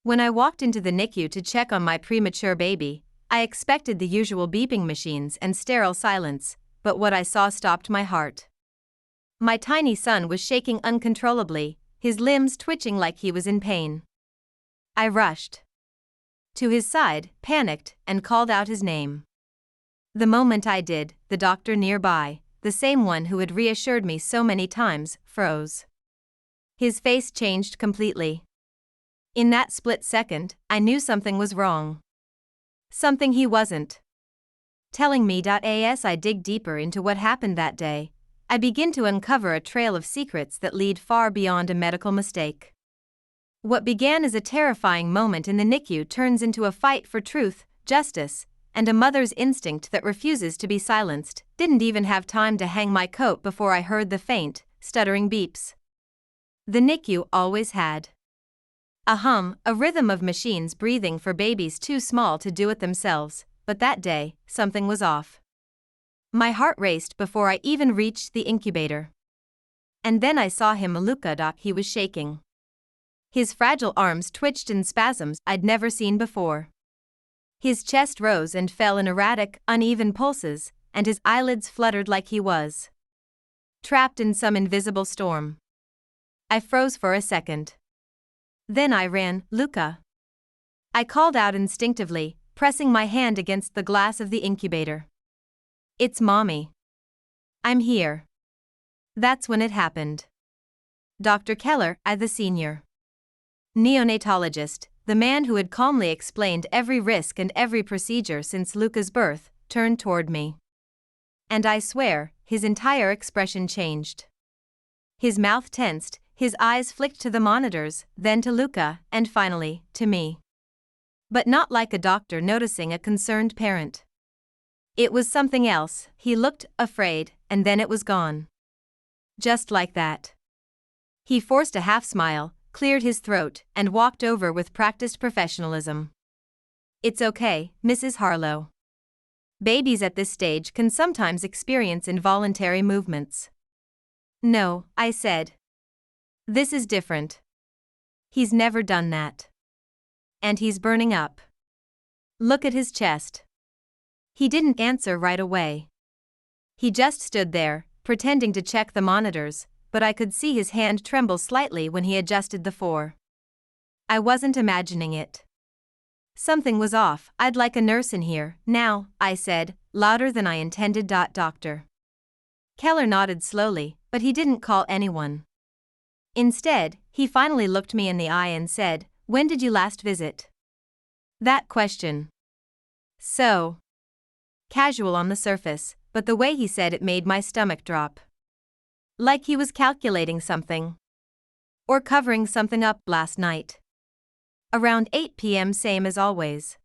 When I walked into the NICU to check on my premature baby, I expected the usual beeping machines and sterile silence, but what I saw stopped my heart. My tiny son was shaking uncontrollably, his limbs twitching like he was in pain. I rushed to his side, panicked, and called out his name. The moment I did, the doctor nearby, the same one who had reassured me so many times, froze. His face changed completely. In that split second, I knew something was wrong. Something he wasn't telling me. As I dig deeper into what happened that day, I begin to uncover a trail of secrets that lead far beyond a medical mistake. What began as a terrifying moment in the NICU turns into a fight for truth, justice, and a mother's instinct that refuses to be silenced. Didn't even have time to hang my coat before I heard the faint, stuttering beeps. The NICU always had a hum, a rhythm of machines breathing for babies too small to do it themselves, but that day, something was off. My heart raced before I even reached the incubator. And then I saw him. Luca. He was shaking. His fragile arms twitched in spasms I'd never seen before. His chest rose and fell in erratic, uneven pulses, and his eyelids fluttered like he was trapped in some invisible storm. I froze for a second. Then I ran. Luca. I called out instinctively, pressing my hand against the glass of the incubator. It's Mommy. I'm here. That's when it happened. Dr. Keller, the senior neonatologist, the man who had calmly explained every risk and every procedure since Luca's birth, turned toward me. And I swear, his entire expression changed. His mouth tensed, his eyes flicked to the monitors, then to Luca, and finally, to me. But not like a doctor noticing a concerned parent. It was something else. He looked afraid, and then it was gone. Just like that. He forced a half smile, cleared his throat, and walked over with practiced professionalism. It's okay, Mrs. Harlow. Babies at this stage can sometimes experience involuntary movements. No, I said. This is different. He's never done that. And he's burning up. Look at his chest. He didn't answer right away. He just stood there, pretending to check the monitors, but I could see his hand tremble slightly when he adjusted the 4. I wasn't imagining it. Something was off. I'd like a nurse in here, now, I said, louder than I intended. Doctor Keller nodded slowly, but he didn't call anyone. Instead, he finally looked me in the eye and said, "When did you last visit?" That question. So casual on the surface, but the way he said it made my stomach drop. Like he was calculating something. Or covering something up. Last night. Around 8 p.m. same as always.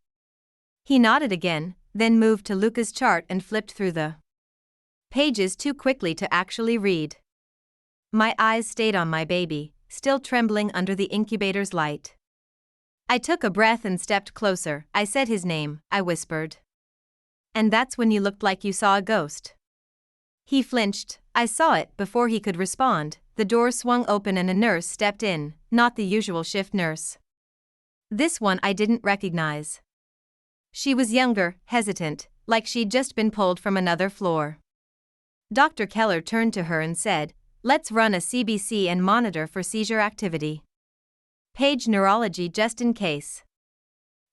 He nodded again, then moved to Luca's chart and flipped through the pages too quickly to actually read. My eyes stayed on my baby, still trembling under the incubator's light. I took a breath and stepped closer. I said his name, I whispered. And that's when you looked like you saw a ghost. He flinched. I saw it before he could respond. The door swung open and a nurse stepped in, not the usual shift nurse. This one I didn't recognize. She was younger, hesitant, like she'd just been pulled from another floor. Dr. Keller turned to her and said, "Let's run a CBC and monitor for seizure activity. Page neurology just in case."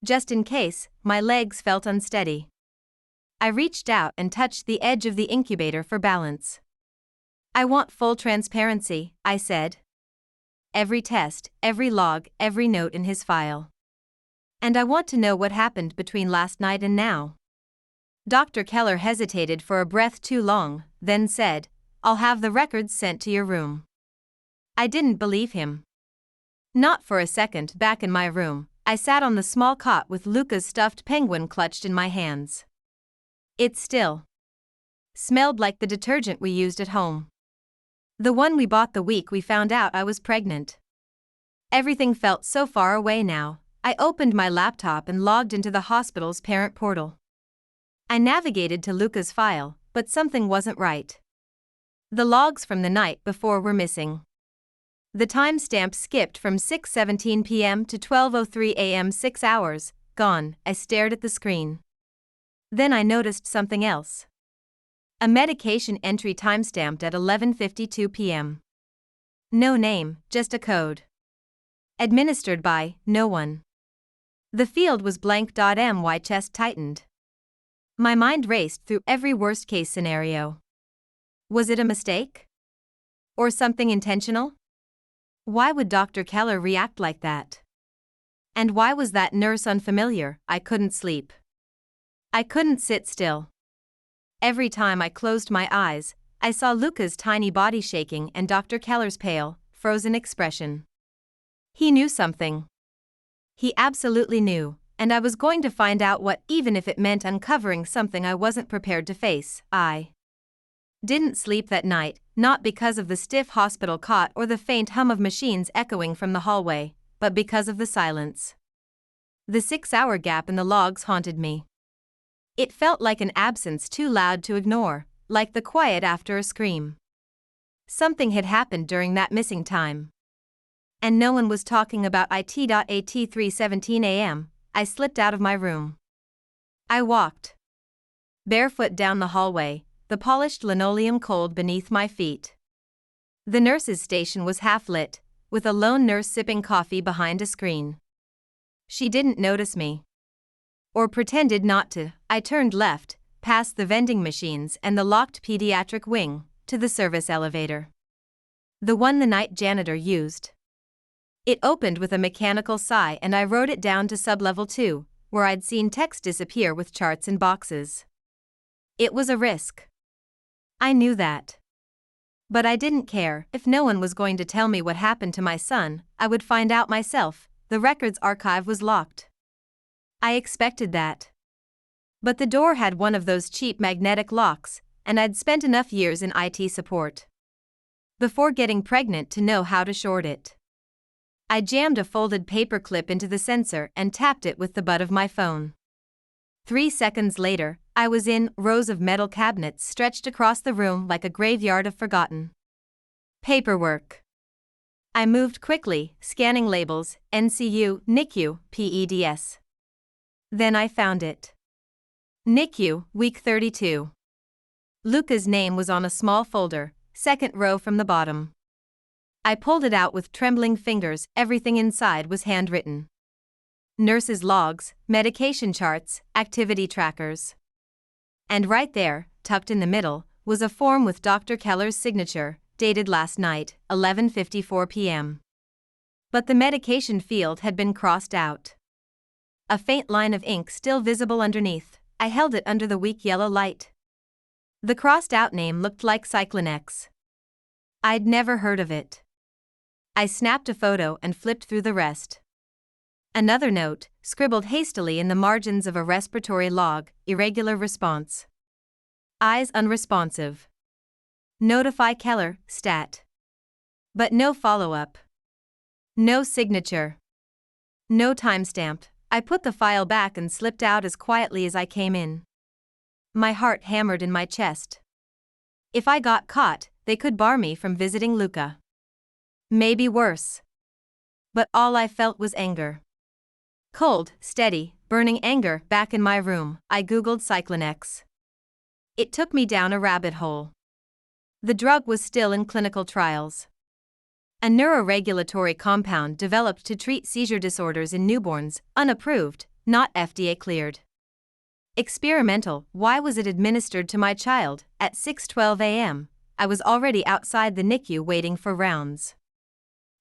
Just in case, my legs felt unsteady. I reached out and touched the edge of the incubator for balance. "I want full transparency," I said. Every test, every log, every note in his file. And I want to know what happened between last night and now. Dr. Keller hesitated for a breath too long, then said, "I'll have the records sent to your room." I didn't believe him. Not for a second. Back in my room, I sat on the small cot with Luca's stuffed penguin clutched in my hands. It still smelled like the detergent we used at home. The one we bought the week we found out I was pregnant. Everything felt so far away now. I opened my laptop and logged into the hospital's parent portal. I navigated to Luca's file, but something wasn't right. The logs from the night before were missing. The timestamp skipped from 6:17 p.m. to 12:03 a.m. 6 hours, gone. I stared at the screen. Then I noticed something else. A medication entry timestamped at 11:52 p.m. No name, just a code. Administered by no one. The field was blank. My chest tightened. My mind raced through every worst-case scenario. Was it a mistake? Or something intentional? Why would Dr. Keller react like that? And why was that nurse unfamiliar? I couldn't sleep. I couldn't sit still. Every time I closed my eyes, I saw Luca's tiny body shaking and Dr. Keller's pale, frozen expression. He knew something. He absolutely knew, and I was going to find out what, even if it meant uncovering something I wasn't prepared to face. I didn't sleep that night, not because of the stiff hospital cot or the faint hum of machines echoing from the hallway, but because of the silence. The 6-hour gap in the logs haunted me. It felt like an absence too loud to ignore, like the quiet after a scream. Something had happened during that missing time. And no one was talking about it. At 3:17 a.m., I slipped out of my room. I walked barefoot down the hallway, the polished linoleum cold beneath my feet. The nurse's station was half-lit, with a lone nurse sipping coffee behind a screen. She didn't notice me. Or pretended not to. I turned left, past the vending machines and the locked pediatric wing, to the service elevator. The one the night janitor used. It opened with a mechanical sigh and I rode it down to sublevel 2, where I'd seen text disappear with charts and boxes. It was a risk. I knew that. But I didn't care. If no one was going to tell me what happened to my son, I would find out myself. The records archive was locked. I expected that. But the door had one of those cheap magnetic locks, and I'd spent enough years in IT support before getting pregnant to know how to short it. I jammed a folded paper clip into the sensor and tapped it with the butt of my phone. 3 seconds later, I was in rows of metal cabinets stretched across the room like a graveyard of forgotten paperwork. I moved quickly, scanning labels, NCU, NICU, PEDS. Then I found it. NICU, week 32. Luca's name was on a small folder, second row from the bottom. I pulled it out with trembling fingers. Everything inside was handwritten. Nurses' logs, medication charts, activity trackers. And right there, tucked in the middle, was a form with Dr. Keller's signature, dated last night, 11:54 p.m. But the medication field had been crossed out. A faint line of ink still visible underneath. I held it under the weak yellow light. The crossed-out name looked like Cyclonex. I'd never heard of it. I snapped a photo and flipped through the rest. Another note, scribbled hastily in the margins of a respiratory log, irregular response. Eyes unresponsive. Notify Keller, stat. But no follow-up. No signature. No timestamp. I put the file back and slipped out as quietly as I came in. My heart hammered in my chest. If I got caught, they could bar me from visiting Luca. Maybe worse. But all I felt was anger. Cold, steady, burning anger. Back in my room, I googled Cyclonex. It took me down a rabbit hole. The drug was still in clinical trials. A neuroregulatory compound developed to treat seizure disorders in newborns, unapproved, not FDA cleared. Experimental. Why was it administered to my child at 6:12 a.m.? I was already outside the NICU waiting for rounds.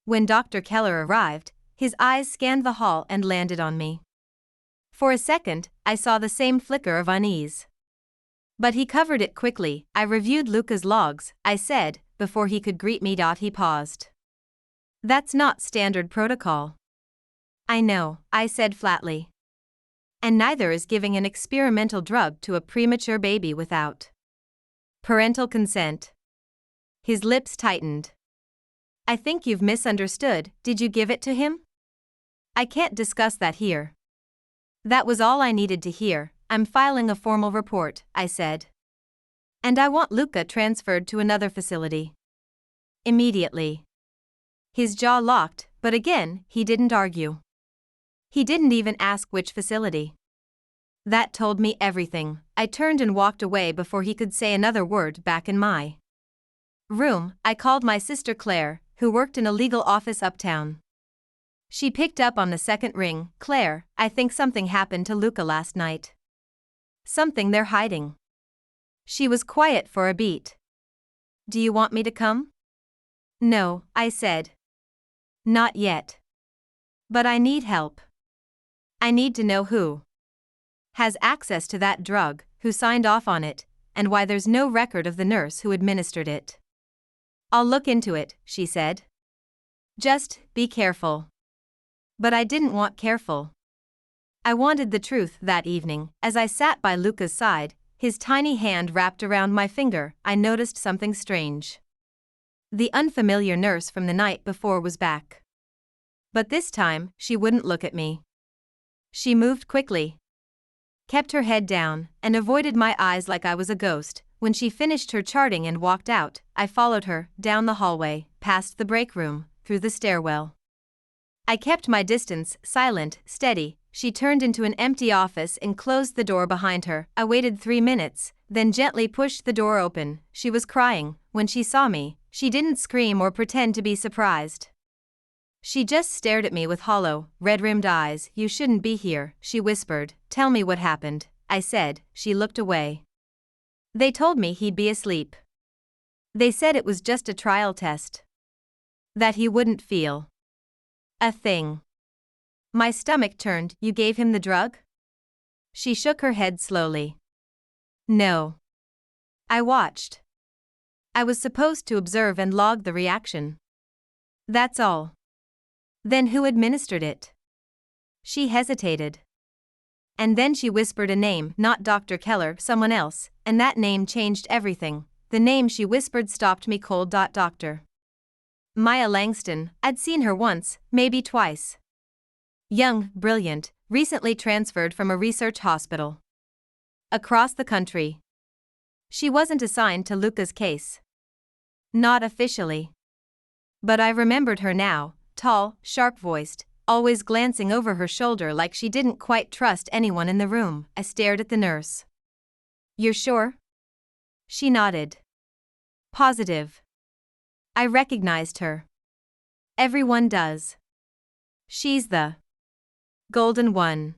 When Dr. Keller arrived, his eyes scanned the hall and landed on me. For a second, I saw the same flicker of unease. But he covered it quickly. I reviewed Luca's logs, I said, before he could greet me. He paused. That's not standard protocol. I know, I said flatly. And neither is giving an experimental drug to a premature baby without parental consent. His lips tightened. I think you've misunderstood. Did you give it to him? I can't discuss that here. That was all I needed to hear. I'm filing a formal report, I said. And I want Luca transferred to another facility. Immediately. His jaw locked, but again, he didn't argue. He didn't even ask which facility. That told me everything. I turned and walked away before he could say another word. Back in my room, I called my sister Claire, who worked in a legal office uptown. She picked up on the second ring. "Claire, I think something happened to Luca last night. Something they're hiding." She was quiet for a beat. "Do you want me to come?" "No," I said. "Not yet. But I need help. I need to know who has access to that drug, who signed off on it, and why there's no record of the nurse who administered it." "I'll look into it," she said. "Just be careful." But I didn't want careful. I wanted the truth. That evening, as I sat by Luca's side, his tiny hand wrapped around my finger, I noticed something strange. The unfamiliar nurse from the night before was back. But this time, she wouldn't look at me. She moved quickly, kept her head down, and avoided my eyes like I was a ghost. When she finished her charting and walked out, I followed her, down the hallway, past the break room, through the stairwell. I kept my distance, silent, steady. She turned into an empty office and closed the door behind her. I waited 3 minutes, then gently pushed the door open. She was crying. When she saw me, she didn't scream or pretend to be surprised. She just stared at me with hollow, red-rimmed eyes. "You shouldn't be here," she whispered. "Tell me what happened," I said. She looked away. "They told me he'd be asleep. They said it was just a trial test. That he wouldn't feel a thing." My stomach turned. "You gave him the drug?" She shook her head slowly. "No. I watched. I was supposed to observe and log the reaction. That's all." "Then who administered it?" She hesitated. And then she whispered a name. "Not Dr. Keller, someone else," and that name changed everything. The name she whispered stopped me cold. "Dr. Maya Langston." I'd seen her once, maybe twice. Young, brilliant, recently transferred from a research hospital across the country. She wasn't assigned to Luca's case. Not officially. But I remembered her now, tall, sharp-voiced, always glancing over her shoulder like she didn't quite trust anyone in the room. I stared at the nurse. "You're sure?" She nodded. "Positive." I recognized her. Everyone does. She's the golden one.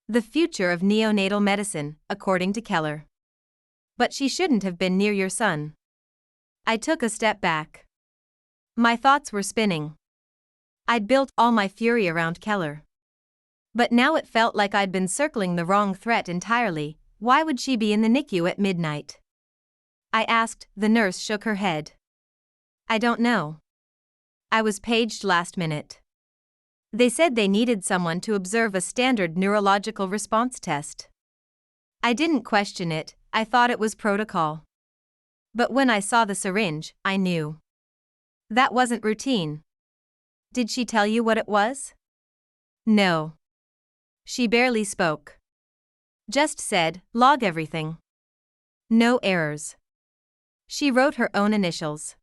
The future of neonatal medicine, according to Keller. But she shouldn't have been near your son. I took a step back. My thoughts were spinning. I'd built all my fury around Keller. But now it felt like I'd been circling the wrong threat entirely. Why would she be in the NICU at midnight? I asked. The nurse shook her head. "I don't know. I was paged last minute. They said they needed someone to observe a standard neurological response test." I didn't question it. I thought it was protocol. But when I saw the syringe, I knew. That wasn't routine. "Did she tell you what it was?" "No. She barely spoke. Just said, log everything. No errors." She wrote her own initials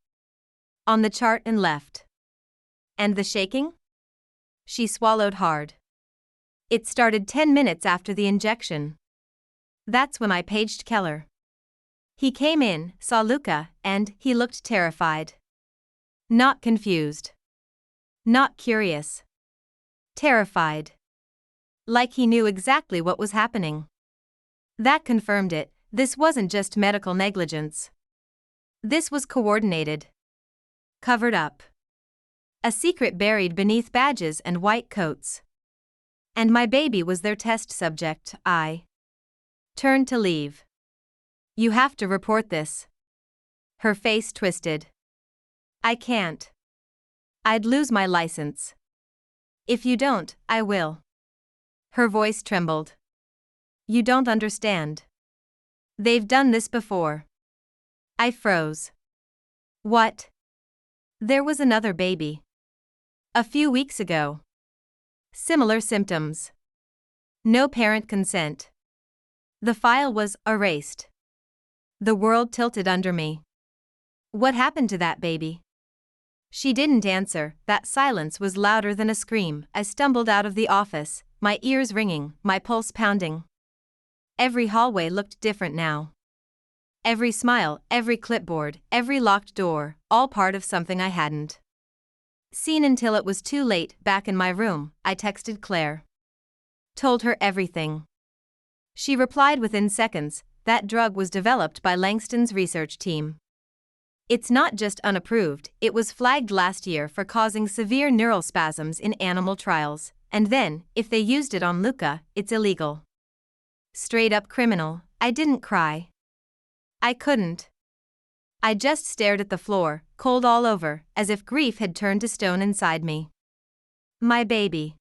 on the chart and left. "And the shaking?" She swallowed hard. "It started 10 minutes after the injection." That's when I paged Keller. He came in, saw Luca, and he looked terrified. Not confused. Not curious. Terrified. Like he knew exactly what was happening. That confirmed it. This wasn't just medical negligence. This was coordinated. Covered up. A secret buried beneath badges and white coats. And my baby was their test subject. I turned to leave. "You have to report this." Her face twisted. "I can't. I'd lose my license." "If you don't, I will." Her voice trembled. "You don't understand. They've done this before." I froze. "What?" "There was another baby. A few weeks ago. Similar symptoms. No parent consent. The file was erased." The world tilted under me. "What happened to that baby?" She didn't answer. That silence was louder than a scream. I stumbled out of the office, my ears ringing, my pulse pounding. Every hallway looked different now. Every smile, every clipboard, every locked door, all part of something I hadn't seen until it was too late. Back in my room, I texted Claire. Told her everything. She replied within seconds. That drug was developed by Langston's research team. It's not just unapproved, it was flagged last year for causing severe neural spasms in animal trials, and then, if they used it on Luca, it's illegal. Straight up criminal. I didn't cry. I couldn't. I just stared at the floor, cold all over, as if grief had turned to stone inside me. My baby.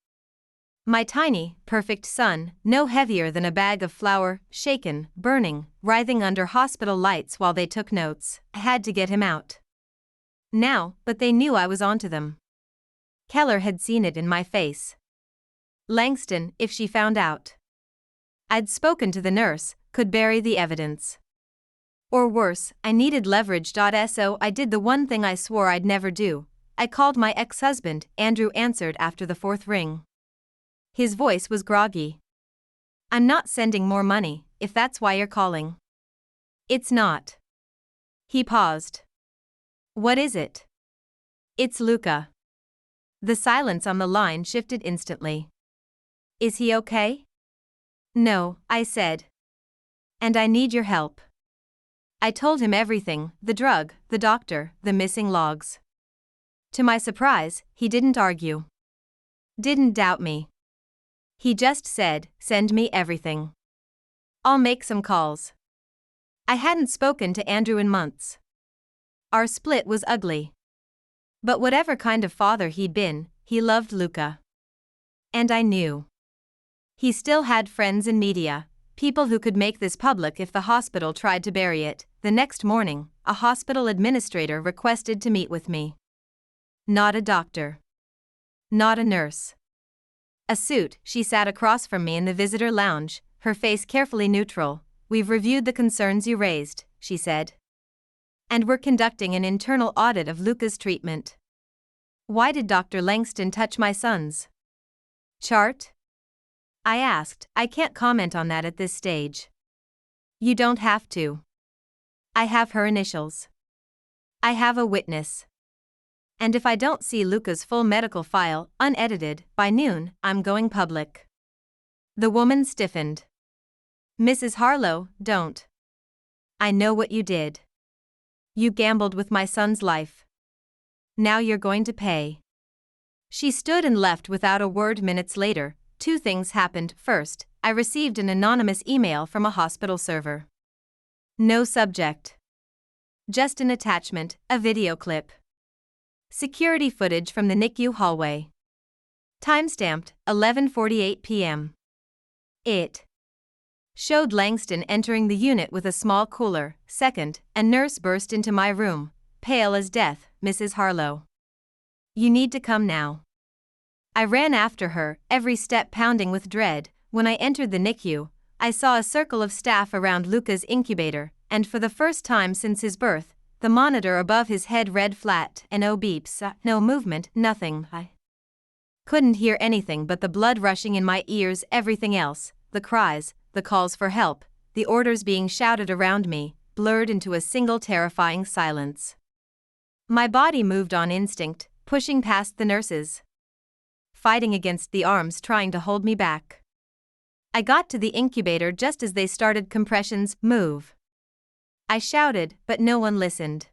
My tiny, perfect son, no heavier than a bag of flour, shaken, burning, writhing under hospital lights while they took notes. I had to get him out. Now, but they knew I was onto them. Keller had seen it in my face. Langston, if she found out. I'd spoken to the nurse, could bury the evidence. Or worse, I needed leverage. So I did the one thing I swore I'd never do. I called my ex-husband. Andrew answered after the fourth ring. His voice was groggy. I'm not sending more money, if that's why you're calling. It's not. He paused. What is it? It's Luca. The silence on the line shifted instantly. Is he okay? No, I said. And I need your help. I told him everything, the drug, the doctor, the missing logs. To my surprise, he didn't argue. Didn't doubt me. He just said, send me everything. I'll make some calls. I hadn't spoken to Andrew in months. Our split was ugly. But whatever kind of father he'd been, he loved Luca. And I knew. He still had friends in media, people who could make this public if the hospital tried to bury it. The next morning, a hospital administrator requested to meet with me. Not a doctor. Not a nurse. A suit. She sat across from me in the visitor lounge, her face carefully neutral. We've reviewed the concerns you raised, she said. And we're conducting an internal audit of Luca's treatment. Why did Dr. Langston touch my son's chart? I asked. I can't comment on that at this stage. You don't have to. I have her initials. I have a witness. And if I don't see Luca's full medical file, unedited, by noon, I'm going public. The woman stiffened. Mrs. Harlow, don't. I know what you did. You gambled with my son's life. Now you're going to pay. She stood and left without a word. Minutes later, two things happened. First, I received an anonymous email from a hospital server. No subject. Just an attachment, a video clip. Security footage from the NICU hallway. Timestamped, 11:48 p.m. It showed Langston entering the unit with a small cooler. Second, a nurse burst into my room, pale as death. Mrs. Harlow. You need to come now. I ran after her, every step pounding with dread. When I entered the NICU, I saw a circle of staff around Luca's incubator, and for the first time since his birth, the monitor above his head read flat, and no beeps, no movement, nothing. I couldn't hear anything but the blood rushing in my ears. Everything else, the cries, the calls for help, the orders being shouted around me, blurred into a single terrifying silence. My body moved on instinct, pushing past the nurses, fighting against the arms trying to hold me back. I got to the incubator just as they started compressions. Move. I shouted, but no one listened.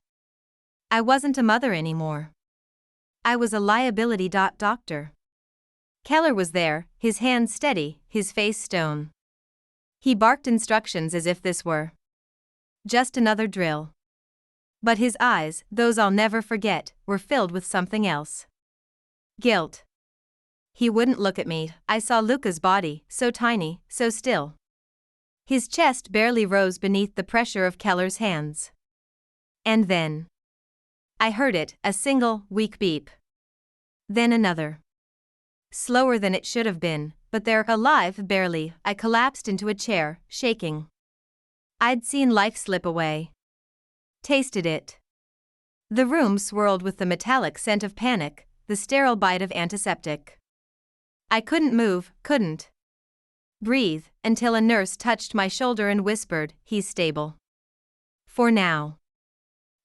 I wasn't a mother anymore. I was a liability. Doctor Keller was there, his hands steady, his face stone. He barked instructions as if this were just another drill. But his eyes, those I'll never forget, were filled with something else. Guilt. He wouldn't look at me. I saw Luca's body, so tiny, so still. His chest barely rose beneath the pressure of Keller's hands. And then I heard it, a single, weak beep. Then another. Slower than it should have been, but they're alive, barely. I collapsed into a chair, shaking. I'd seen life slip away. Tasted it. The room swirled with the metallic scent of panic, the sterile bite of antiseptic. I couldn't move, couldn't breathe, until a nurse touched my shoulder and whispered, "He's stable. For now."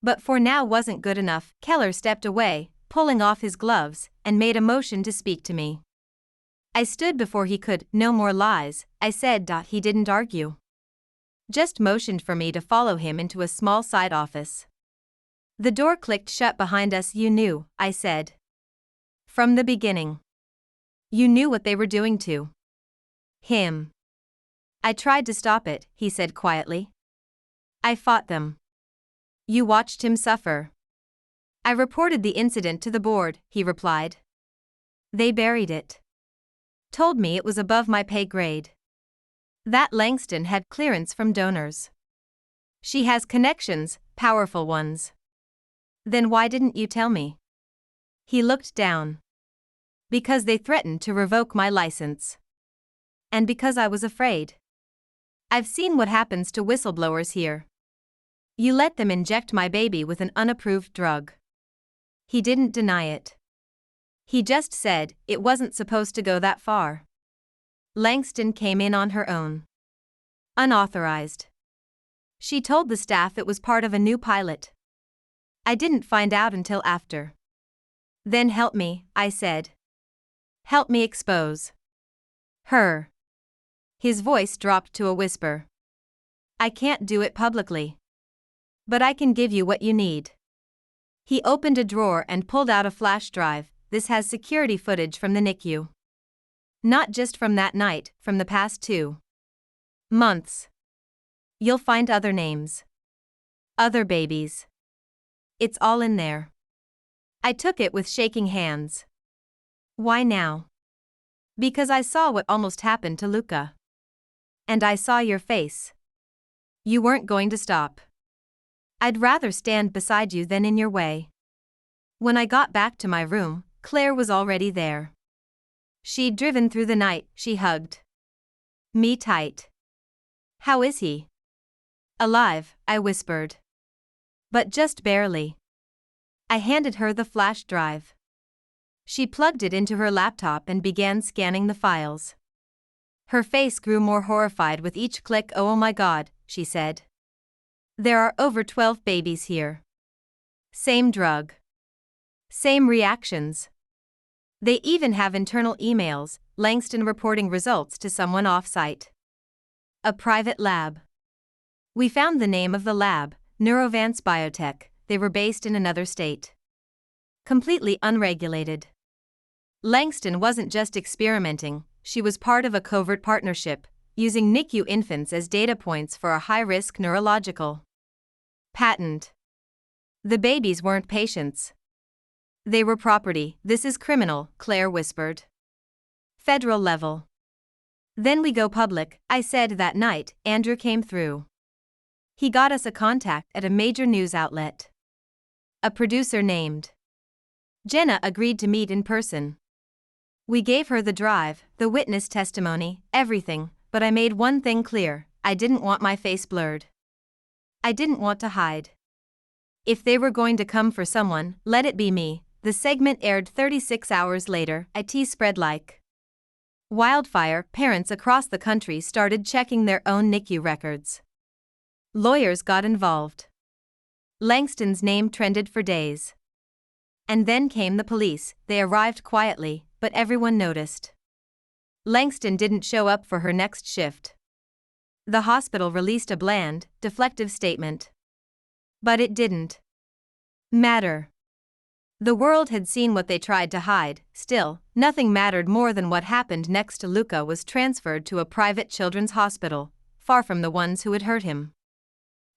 But for now wasn't good enough. Keller stepped away, pulling off his gloves, and made a motion to speak to me. I stood before he could. "No more lies," I said. He didn't argue. Just motioned for me to follow him into a small side office. The door clicked shut behind us. "You knew," I said. "From the beginning. You knew what they were doing to him." "I tried to stop it," he said quietly. "I fought them." "You watched him suffer." "I reported the incident to the board," he replied. "They buried it. Told me it was above my pay grade. That Langston had clearance from donors. She has connections, powerful ones." "Then why didn't you tell me?" He looked down. "Because they threatened to revoke my license. And because I was afraid. I've seen what happens to whistleblowers here. You let them inject my baby with an unapproved drug." He didn't deny it. He just said it wasn't supposed to go that far. Langston came in on her own. Unauthorized. She told the staff it was part of a new pilot. I didn't find out until after. "Then help me," I said. "Help me expose her." His voice dropped to a whisper. "I can't do it publicly. But I can give you what you need." He opened a drawer and pulled out a flash drive. "This has security footage from the NICU. Not just from that night, from the past 2 months. You'll find other names. Other babies. It's all in there." I took it with shaking hands. "Why now?" "Because I saw what almost happened to Luca. And I saw your face. You weren't going to stop. I'd rather stand beside you than in your way." When I got back to my room, Claire was already there. She'd driven through the night. She hugged me tight. "How is he?" "Alive," I whispered. "But just barely." I handed her the flash drive. She plugged it into her laptop and began scanning the files. Her face grew more horrified with each click. "Oh my God," she said. "There are over 12 babies here. Same drug. Same reactions. They even have internal emails, Langston reporting results to someone off-site. A private lab. We found the name of the lab, Neurovance Biotech. They were based in another state. Completely unregulated. Langston wasn't just experimenting, she was part of a covert partnership, using NICU infants as data points for a high-risk neurological patent. The babies weren't patients. They were property. "This is criminal," Claire whispered. "Federal level." "Then we go public," I said. That night, Andrew came through. He got us a contact at a major news outlet. A producer named Jenna agreed to meet in person. We gave her the drive, the witness testimony, everything, but I made one thing clear: I didn't want my face blurred. I didn't want to hide. If they were going to come for someone, let it be me. The segment aired 36 hours later. IT spread like wildfire. Parents across the country started checking their own NICU records. Lawyers got involved. Langston's name trended for days. And then came the police. They arrived quietly, but everyone noticed. Langston didn't show up for her next shift. The hospital released a bland, deflective statement. But it didn't matter. The world had seen what they tried to hide. Still, nothing mattered more than what happened next. Luca was transferred to a private children's hospital, far from the ones who had hurt him.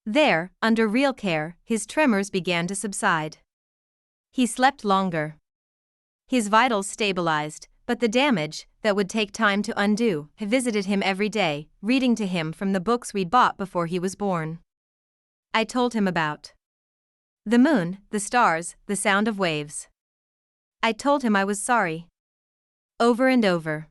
There, under real care, his tremors began to subside. He slept longer. His vitals stabilized, but the damage, that would take time to undo, visited him every day, reading to him from the books we'd bought before he was born. I told him about the moon, the stars, the sound of waves. I told him I was sorry. Over and over.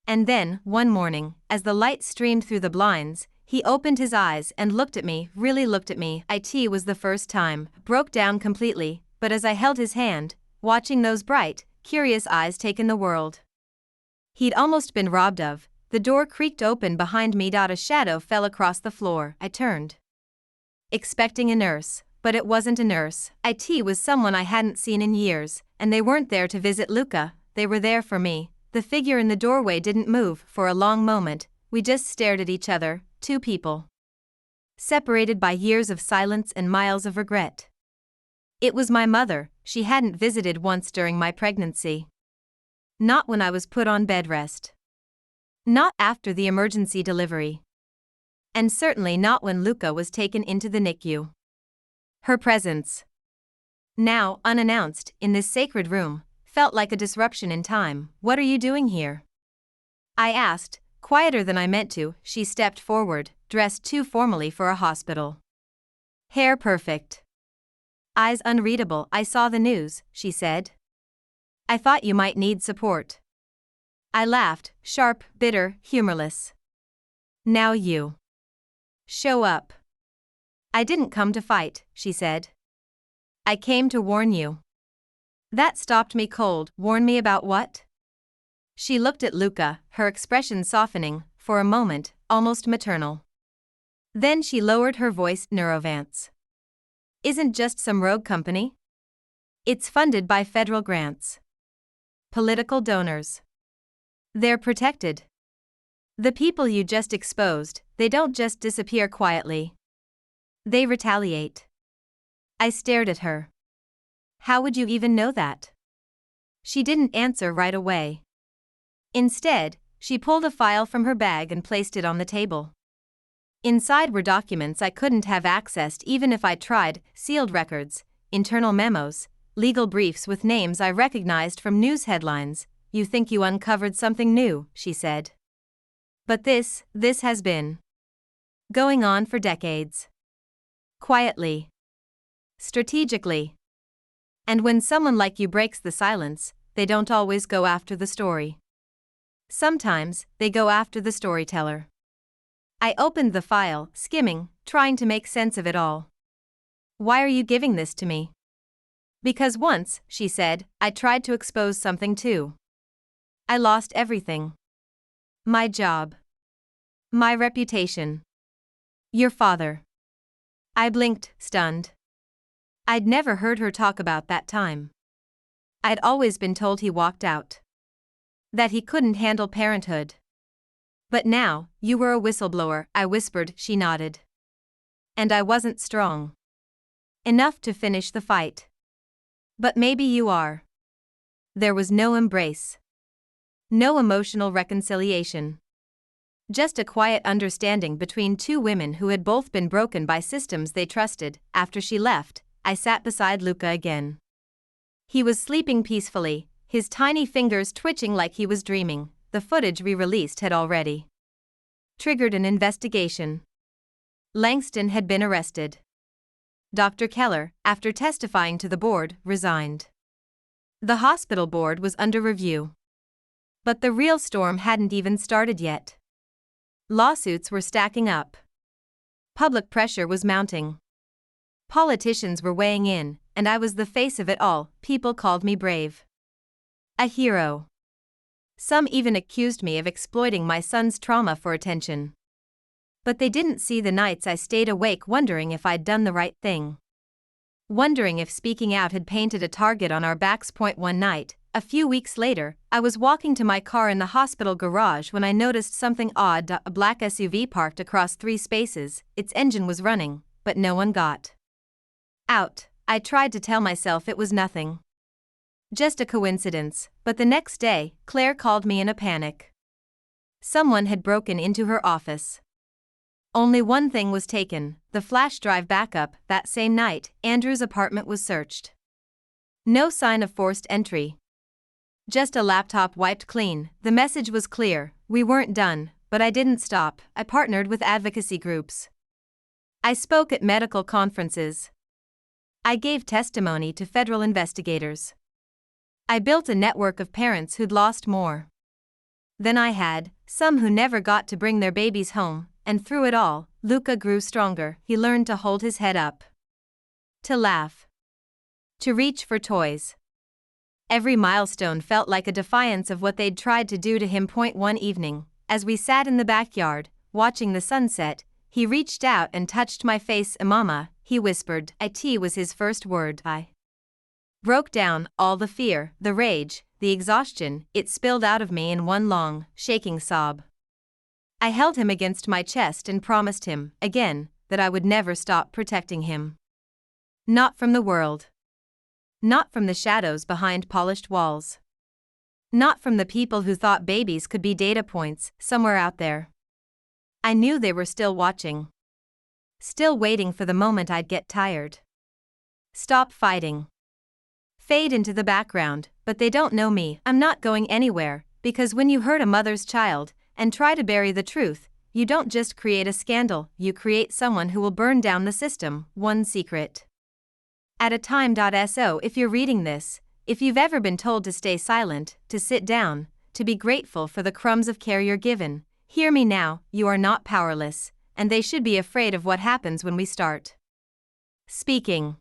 And then, one morning, as the light streamed through the blinds, He opened his eyes and looked at me, really looked at me. It was the first time, broke down completely, but as I held his hand, watching those bright, curious eyes take in the world he'd almost been robbed of, the door creaked open behind me. A shadow fell across the floor. I turned, expecting a nurse, but it wasn't a nurse. It was someone I hadn't seen in years, and they weren't there to visit Luca, they were there for me. The figure in the doorway didn't move for a long moment, we just stared at each other, two people separated by years of silence and miles of regret. It was my mother. She hadn't visited once during my pregnancy. Not when I was put on bed rest. Not after the emergency delivery. And certainly not when Luca was taken into the NICU. Her presence, now unannounced, in this sacred room, felt like a disruption in time. "What are you doing here?" I asked, quieter than I meant to. She stepped forward, dressed too formally for a hospital. Hair perfect. Eyes unreadable. "I saw the news," she said. "I thought you might need support." I laughed, sharp, bitter, humorless. "Now you show up." "I didn't come to fight," she said. "I came to warn you." That stopped me cold. "Warn me about what?" She looked at Luca, her expression softening, for a moment, almost maternal. Then she lowered her voice. "Neurovance isn't just some rogue company. It's funded by federal grants. Political donors. They're protected. The people you just exposed, they don't just disappear quietly. They retaliate." I stared at her. "How would you even know that?" She didn't answer right away. Instead, she pulled a file from her bag and placed it on the table. Inside were documents I couldn't have accessed even if I tried, sealed records, internal memos, legal briefs with names I recognized from news headlines. "You think you uncovered something new," she said. "But this has been going on for decades. Quietly. Strategically. And when someone like you breaks the silence, they don't always go after the story. Sometimes, they go after the storyteller." I opened the file, skimming, trying to make sense of it all. "Why are you giving this to me?" "Because once," she said, "I tried to expose something too. I lost everything. My job. My reputation. Your father." I blinked, stunned. I'd never heard her talk about that time. I'd always been told he walked out. That he couldn't handle parenthood. "But now, you were a whistleblower," I whispered. She nodded. "And I wasn't strong enough to finish the fight. But maybe you are." There was no embrace. No emotional reconciliation. Just a quiet understanding between two women who had both been broken by systems they trusted. After she left, I sat beside Luca again. He was sleeping peacefully, his tiny fingers twitching like he was dreaming. The footage we released had already triggered an investigation. Langston had been arrested. Dr. Keller, after testifying to the board, resigned. The hospital board was under review. But the real storm hadn't even started yet. Lawsuits were stacking up. Public pressure was mounting. Politicians were weighing in, and I was the face of it all. People called me brave. A hero. Some even accused me of exploiting my son's trauma for attention. But they didn't see the nights I stayed awake wondering if I'd done the right thing. Wondering if speaking out had painted a target on our backs. One night, a few weeks later, I was walking to my car in the hospital garage when I noticed something odd. A black SUV parked across 3 spaces, its engine was running, but no one got out. I tried to tell myself it was nothing. Just a coincidence, but the next day, Claire called me in a panic. Someone had broken into her office. Only one thing was taken, the flash drive backup. That same night, Andrew's apartment was searched. No sign of forced entry. Just a laptop wiped clean. The message was clear: we weren't done, but I didn't stop. I partnered with advocacy groups. I spoke at medical conferences. I gave testimony to federal investigators. I built a network of parents who'd lost more than I had, some who never got to bring their babies home, and through it all, Luca grew stronger. He learned to hold his head up, to laugh, to reach for toys. Every milestone felt like a defiance of what they'd tried to do to him. One evening, as we sat in the backyard, watching the sunset, he reached out and touched my face. "Mama," he whispered. It was his first word. I broke down. All the fear, the rage, the exhaustion, it spilled out of me in one long, shaking sob. I held him against my chest and promised him, again, that I would never stop protecting him. Not from the world. Not from the shadows behind polished walls. Not from the people who thought babies could be data points somewhere out there. I knew they were still watching. Still waiting for the moment I'd get tired. Stop fighting. Fade into the background, but they don't know me. I'm not going anywhere, because when you hurt a mother's child and try to bury the truth, you don't just create a scandal, you create someone who will burn down the system, one secret at a time. So if you're reading this, if you've ever been told to stay silent, to sit down, to be grateful for the crumbs of care you're given, hear me now. You are not powerless, and they should be afraid of what happens when we start speaking.